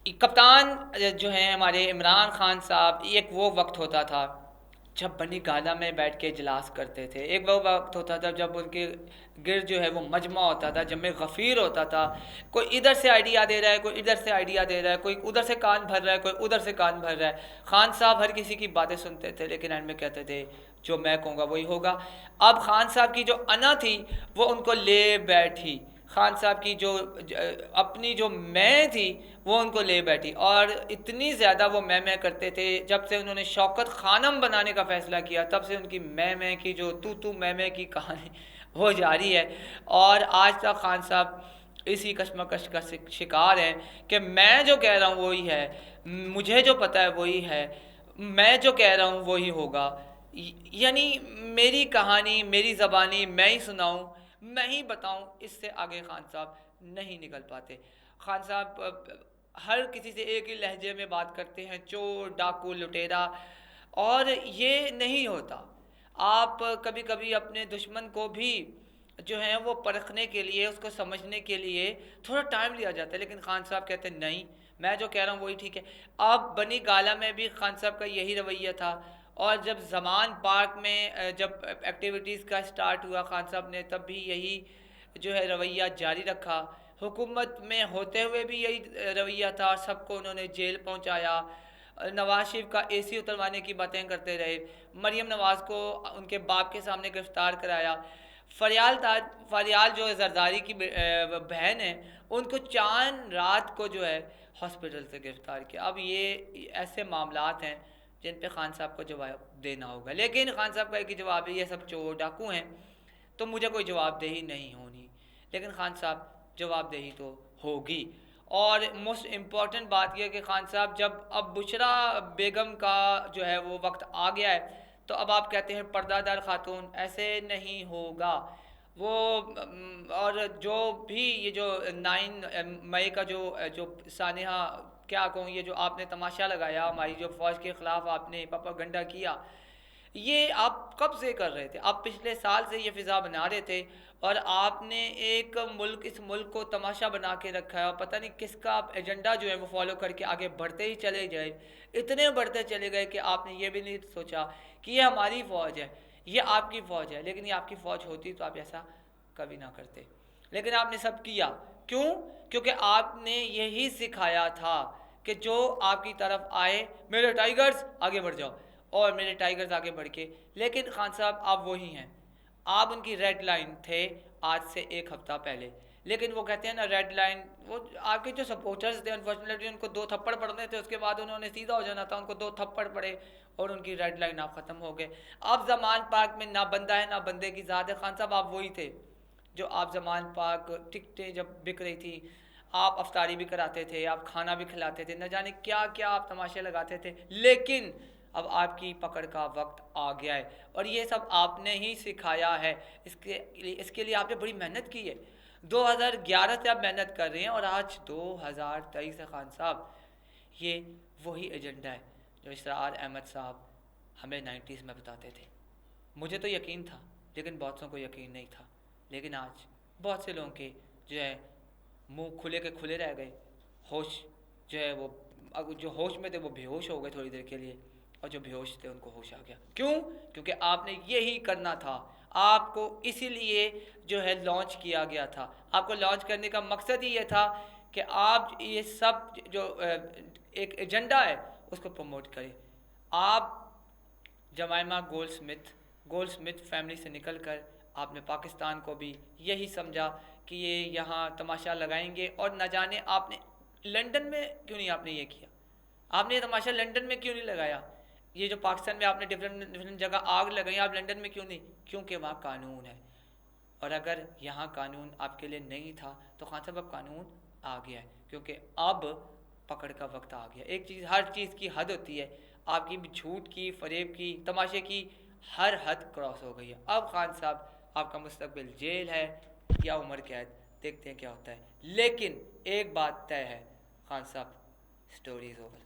کپتان جو ہیں ہمارے عمران خان صاحب، ایک وہ وقت ہوتا تھا جب بنی گالا میں بیٹھ کے اجلاس کرتے تھے، ایک وہ وقت ہوتا تھا جب ان کے گرد جو ہے وہ مجمع ہوتا تھا، جب میں غفیر ہوتا تھا، کوئی ادھر سے آئیڈیا دے رہا ہے، کوئی ادھر سے آئیڈیا دے رہا ہے، کوئی ادھر سے کان بھر رہا ہے، کوئی ادھر سے کان بھر رہا ہے۔ خان صاحب ہر کسی کی باتیں سنتے تھے، لیکن اینڈ میں کہتے تھے جو میں کہوں گا وہی ہوگا۔ اب خان صاحب کی جو انا تھی وہ ان کو لے بیٹھی، خان صاحب کی جو اپنی جو میں تھی وہ ان کو لے بیٹھی، اور اتنی زیادہ وہ میں کرتے تھے۔ جب سے انہوں نے شوکت خانم بنانے کا فیصلہ کیا تب سے ان کی میں کی جو تو میں کی کہانی وہ جاری ہے، اور آج تک خان صاحب اسی کشمکش کا شکار ہیں کہ میں جو کہہ رہا ہوں وہی ہے، مجھے جو پتہ ہے وہی ہے، میں جو کہہ رہا ہوں وہی ہوگا، یعنی میری کہانی، میری زبانی میں ہی سناؤں، میں ہی بتاؤں، اس سے آگے خان صاحب نہیں نکل پاتے۔ خان صاحب ہر کسی سے ایک ہی لہجے میں بات کرتے ہیں، چور، ڈاکو، لٹیرا، اور یہ نہیں ہوتا۔ آپ کبھی کبھی اپنے دشمن کو بھی جو ہے وہ پرکھنے کے لیے، اس کو سمجھنے کے لیے تھوڑا ٹائم لیا جاتا ہے، لیکن خان صاحب کہتے ہیں نہیں، میں جو کہہ رہا ہوں وہی ٹھیک ہے۔ اب بنی گالا میں بھی خان صاحب کا یہی رویہ تھا، اور جب زمان پارک میں جب ایکٹیویٹیز کا سٹارٹ ہوا خان صاحب نے تب بھی یہی جو ہے رویہ جاری رکھا، حکومت میں ہوتے ہوئے بھی یہی رویہ تھا، سب کو انہوں نے جیل پہنچایا، نواز شریف کا اے سی اتروانے کی باتیں کرتے رہے، مریم نواز کو ان کے باپ کے سامنے گرفتار کرایا، فریال جو زرداری کی بہن ہے ان کو چاند رات کو جو ہے ہاسپٹل سے گرفتار کیا۔ اب یہ ایسے معاملات ہیں جن پہ خان صاحب کو جواب دینا ہوگا، لیکن خان صاحب کا ایک ہی جواب ہے، یہ سب چور ڈاکو ہیں تو مجھے کوئی جواب دہی نہیں ہونی، لیکن خان صاحب جواب دہی تو ہوگی۔ اور موسٹ امپورٹنٹ بات یہ کہ خان صاحب جب اب بشرا بیگم کا جو ہے وہ وقت آ گیا ہے تو اب آپ کہتے ہیں پردہ دار خاتون، ایسے نہیں ہوگا وہ۔ اور جو بھی یہ جو 9 مئی کا جو سانحہ کیا کہوں، یہ جو آپ نے تماشا لگایا، ہماری جو فوج کے خلاف آپ نے پاپاگنڈا کیا، یہ آپ کب سے کر رہے تھے؟ آپ پچھلے سال سے یہ فضا بنا رہے تھے، اور آپ نے ایک ملک، اس ملک کو تماشا بنا کے رکھا ہے، اور پتہ نہیں کس کا ایجنڈا جو ہے وہ فالو کر کے آگے بڑھتے ہی چلے گئے، اتنے بڑھتے چلے گئے کہ آپ نے یہ بھی نہیں سوچا کہ یہ ہماری فوج ہے، یہ آپ کی فوج ہے، لیکن یہ آپ کی فوج ہوتی تو آپ ایسا کبھی نہ کرتے، لیکن آپ نے سب کیا۔ کیوں؟ کیونکہ آپ نے یہی سکھایا تھا کہ جو آپ کی طرف آئے، میرے ٹائیگرز آگے بڑھ جاؤ، اور میرے ٹائیگرز آگے بڑھ کے، لیکن خان صاحب آپ وہی ہیں، آپ ان کی ریڈ لائن تھے آج سے 1 ہفتہ پہلے، لیکن وہ کہتے ہیں نا ریڈ لائن، وہ آپ کے جو سپورٹرز تھے انفارچونیٹلی ان کو 2 تھپڑ پڑنے تھے، اس کے بعد انہوں نے سیدھا ہو جانا تھا، ان کو 2 تھپڑ پڑے اور ان کی ریڈ لائن آپ ختم ہو گئے۔ آپ زمان پارک میں نہ بندہ ہے نہ بندے کی ذات ہے، خان صاحب آپ وہی تھے جو آپ زمان پارک ٹکٹیں جب بک رہی تھی، آپ افطاری بھی کراتے تھے، آپ کھانا بھی کھلاتے تھے، نہ جانے کیا کیا آپ تماشے لگاتے تھے، لیکن اب آپ کی پکڑ کا وقت آ گیا ہے، اور یہ سب آپ نے ہی سکھایا ہے، اس کے لیے آپ نے بڑی محنت کی ہے، 2011 سے آپ محنت کر رہے ہیں، اور آج 2023 ہے خان صاحب، یہ وہی ایجنڈا ہے جو اسرار احمد صاحب ہمیں 90s میں بتاتے تھے۔ مجھے تو یقین تھا، لیکن بہت سو کو یقین نہیں تھا، لیکن آج بہت سے لوگوں کے جو ہے منہ کھلے کے کھلے رہ گئے، ہوش جو ہے وہ، جو ہوش میں تھے وہ بے ہوش ہو گئے تھوڑی دیر کے لیے، اور جو بے ہوش تھے ان کو ہوش آ گیا۔ کیوں؟ کیونکہ آپ نے یہی کرنا تھا، آپ کو اسی لیے جو ہے لانچ کیا گیا تھا، آپ کو لانچ کرنے کا مقصد ہی یہ تھا کہ آپ یہ سب جو ایک ایجنڈا ہے اس کو پروموٹ کریں۔ آپ جمائما گولڈ سمتھ فیملی سے نکل کر آپ نے پاکستان کو بھی یہی سمجھا کہ یہ یہاں تماشا لگائیں گے، اور نہ جانے آپ نے لنڈن میں کیوں نہیں آپ نے یہ کیا، آپ نے یہ تماشا لنڈن میں کیوں نہیں لگایا، یہ جو پاکستان میں آپ نے ڈفرینٹ جگہ آگ لگائی، آپ لنڈن میں کیوں نہیں؟ کیونکہ وہاں قانون ہے، اور اگر یہاں قانون آپ کے لیے نہیں تھا تو خان صاحب اب قانون آ گیا ہے، کیونکہ اب پکڑ کا وقت آ گیا۔ ایک چیز، ہر چیز کی حد ہوتی ہے، آپ کی بھی جھوٹ کی، فریب کی، تماشے کی ہر حد کراس ہو گئی ہے۔ اب خان صاحب آپ کا مستقبل جیل ہے یا عمر قید، دیکھتے ہیں کیا ہوتا ہے، لیکن ایک بات طے ہے، خان صاحب سٹوری از اوور۔